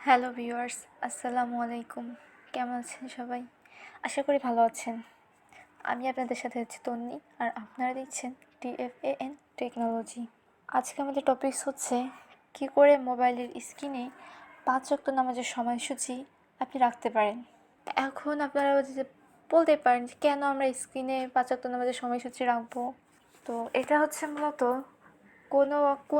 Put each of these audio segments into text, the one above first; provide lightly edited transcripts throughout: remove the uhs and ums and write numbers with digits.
Hello viewers, আসসালামু আলাইকুম। কেমন আছেন সবাই? আশা করি ভালো আছেন। আমি আপনাদের সাথে আছি তন্নি, আর আপনারা দেখছেন TFAN টেকনোলজি। আজকে আমাদের টপিকস হচ্ছে কী করে মোবাইলের স্ক্রিনে 5 ওয়াক্ত নামাজের সময়সূচি আপনি রাখতে পারেন। এখন আপনারা বলতে পারেন যে কেন আমরা স্ক্রিনে 5 ওয়াক্ত নামাজের সময়সূচি রাখবো। তো এটা হচ্ছে মূলত কোন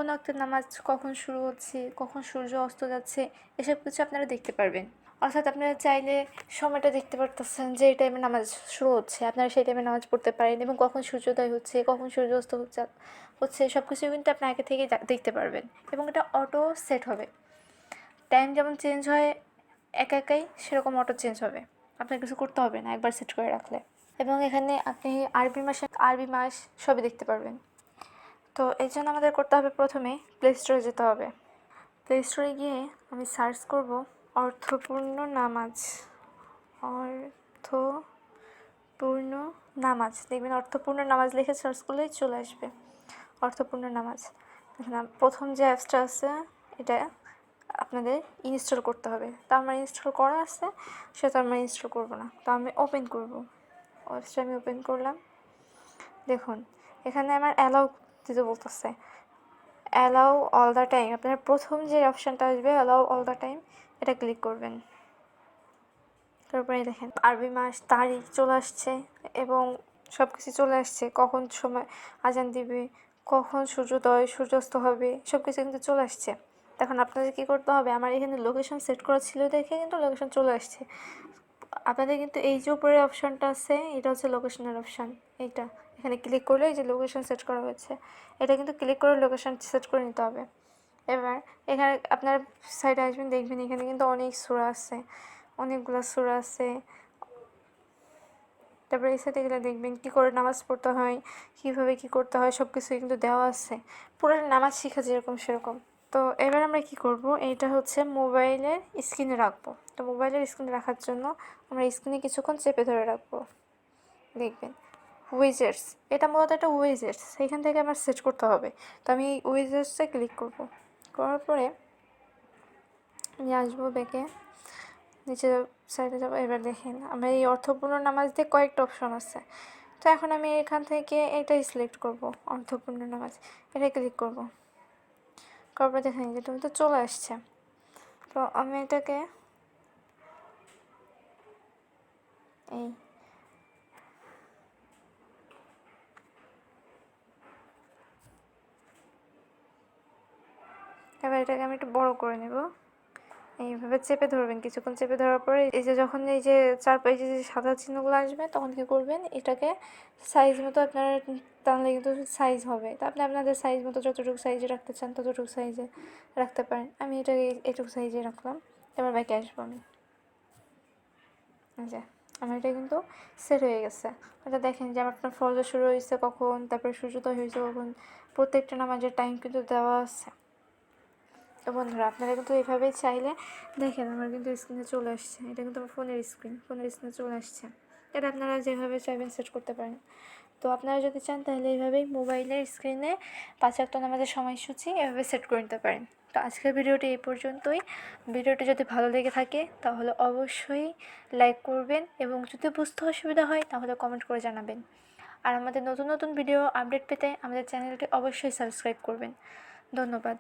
ওয়াক্তের নামাজ কখন শুরু হচ্ছে, কখন সূর্য অস্ত যাচ্ছে, এসব কিছু আপনারা দেখতে পারবেন। অর্থাৎ আপনারা চাইলে সময়টা দেখতে পারতেছেন যে এই টাইমে নামাজ শুরু হচ্ছে, আপনারা সেই টাইমে নামাজ পড়তে পারেন, এবং কখন সূর্যোদয় হচ্ছে, কখন সূর্য অস্ত হচ্ছে সব কিছু কিন্তু আপনি আগে থেকেই দেখতে পারবেন, এবং এটা অটো সেট হবে। টাইম যেমন চেঞ্জ হয় একাই সেরকম অটো চেঞ্জ হবে, আপনার কিছু করতে হবে না একবার সেট করে রাখলে। এবং এখানে আপনি আরবি মাস সবই দেখতে পারবেন। তো এই জন্য আমাদের করতে হবে, প্রথমে প্লে স্টোরে যেতে হবে। প্লে স্টোরে গিয়ে আমি সার্চ করব অর্থপূর্ণ নামাজ। অর্থপূর্ণ নামাজ, দেখবেন অর্থপূর্ণ নামাজ লিখে সার্চ করলেই চলে আসবে অর্থপূর্ণ নামাজ। এখানে প্রথম যে অ্যাপসটা আছে এটা আপনাদের ইনস্টল করতে হবে। তো আমার ইনস্টল করা আছে, সেটা আমরা ইনস্টল করব না। তো আমি ওপেন করব অ্যাপসটা। আমি ওপেন করলাম। দেখুন এখানে আমার অ্যালাউ দিতে বলতেছে, অ্যালাউ অল দ্য টাইম। আপনার প্রথম যে অপশানটা আসবে অ্যালাউ অল দ্য টাইম, এটা ক্লিক করবেন। তারপরে দেখেন আরবি মাস, তারিখ চলে আসছে এবং সব কিছু চলে আসছে, কখন সময় আজান দিবে, কখন সূর্যোদয় সূর্যাস্ত হবে, সব কিছু কিন্তু চলে আসছে। তখন আপনাদের কী করতে হবে, আমার এখানে লোকেশন সেট করা ছিল দেখে কিন্তু লোকেশন চলে আসছে। আপনাদের কিন্তু এই যে উপরে অপশানটা আছে এটা হচ্ছে লোকেশনের অপশান। এইটা এখানে ক্লিক করলে এই যে লোকেশন সেট করা হয়েছে, এটা কিন্তু ক্লিক করে লোকেশন সেট করে নিতে হবে। এবার এখানে আপনার সাইডে আসবেন, দেখবেন এখানে কিন্তু অনেক সূরা আছে, অনেকগুলো সূরা আছে। তারপরে এই সাইডে গেলে দেখবেন কী করে নামাজ পড়তে হয়, কীভাবে কী করতে হয়, সব কিছুই কিন্তু দেওয়া আছে, পুরো নামাজ শেখা যেরকম সেরকম। তো এবার আমরা কি করব, এইটা হচ্ছে মোবাইলের স্ক্রিনে রাখবো। তো মোবাইলের স্ক্রিনে রাখার জন্য আমরা স্ক্রিনে কিছুক্ষণ চেপে ধরে রাখবো। দেখবেন উইজেটস, এটা মূলত একটা উইজেটস, সেইখান থেকে আমার সেট করতে হবে। তো আমি এই উইজেটসে ক্লিক করব। করার পরে আমি আসবো ব্যাকে, নিচে সাইডে যাবো। এবার দেখেন আমরা এই অর্থপূর্ণ নামাজ দিয়ে কয়েকটা অপশন আছে। তো এখন আমি এখান থেকে এটাই সিলেক্ট করব, অর্থপূর্ণ নামাজ, এটা ক্লিক করব। করার পর দেখেন যেটা তো চলে আসছে। তো আমি এটাকে এই এবার এটাকে আমি একটু বড় করে নেব। এইভাবে চেপে ধরবেন, কিছুক্ষণ চেপে ধরার পরে এই যে যখন এই যে চার পাশে যে সাদা চিহ্নগুলো আসবে তখন কী করবেন, এটাকে সাইজ মতো আপনারা টানলে কিন্তু সাইজ হবে। তো আপনি আপনাদের সাইজ মতো যতটুকু সাইজে রাখতে চান ততটুকু সাইজে রাখতে পারেন। আমি এটাকে এটুকু সাইজে রাখলাম। এবার ব্যাকে আসবো আমি। আচ্ছা, আমার এটা কিন্তু সেট হয়ে গেছে। ওটা দেখেন যে আপনার ফজর শুরু হয়েছে কখন, তারপরে সূর্যোদয় হয়েছে কখন, প্রত্যেকটা নামাজের টাইম কিন্তু দেওয়া আছে। তো বন্ধুরা আপনারা কিন্তু এইভাবেই চাইলে দেখেন আমার কিন্তু স্ক্রিনে চলে আসছে, এটা কিন্তু আমার ফোনের স্ক্রিনে চলে আসছে। এটা আপনারা যেভাবে চাইবেন সেট করতে পারেন। তো আপনারা যদি চান তাহলে এইভাবেই মোবাইলের স্ক্রিনে 5 ওয়াক্ত নামাজের সময়সূচি এভাবে সেট করে নিতে পারেন। তো আজকের ভিডিওটি এই পর্যন্তই। ভিডিওটি যদি ভালো লেগে থাকে তাহলে অবশ্যই লাইক করবেন, এবং যদি বুঝতে অসুবিধা হয় তাহলে কমেন্ট করে জানাবেন। আর আমাদের নতুন নতুন ভিডিও আপডেট পেতে আমাদের চ্যানেলটি অবশ্যই সাবস্ক্রাইব করবেন। ধন্যবাদ।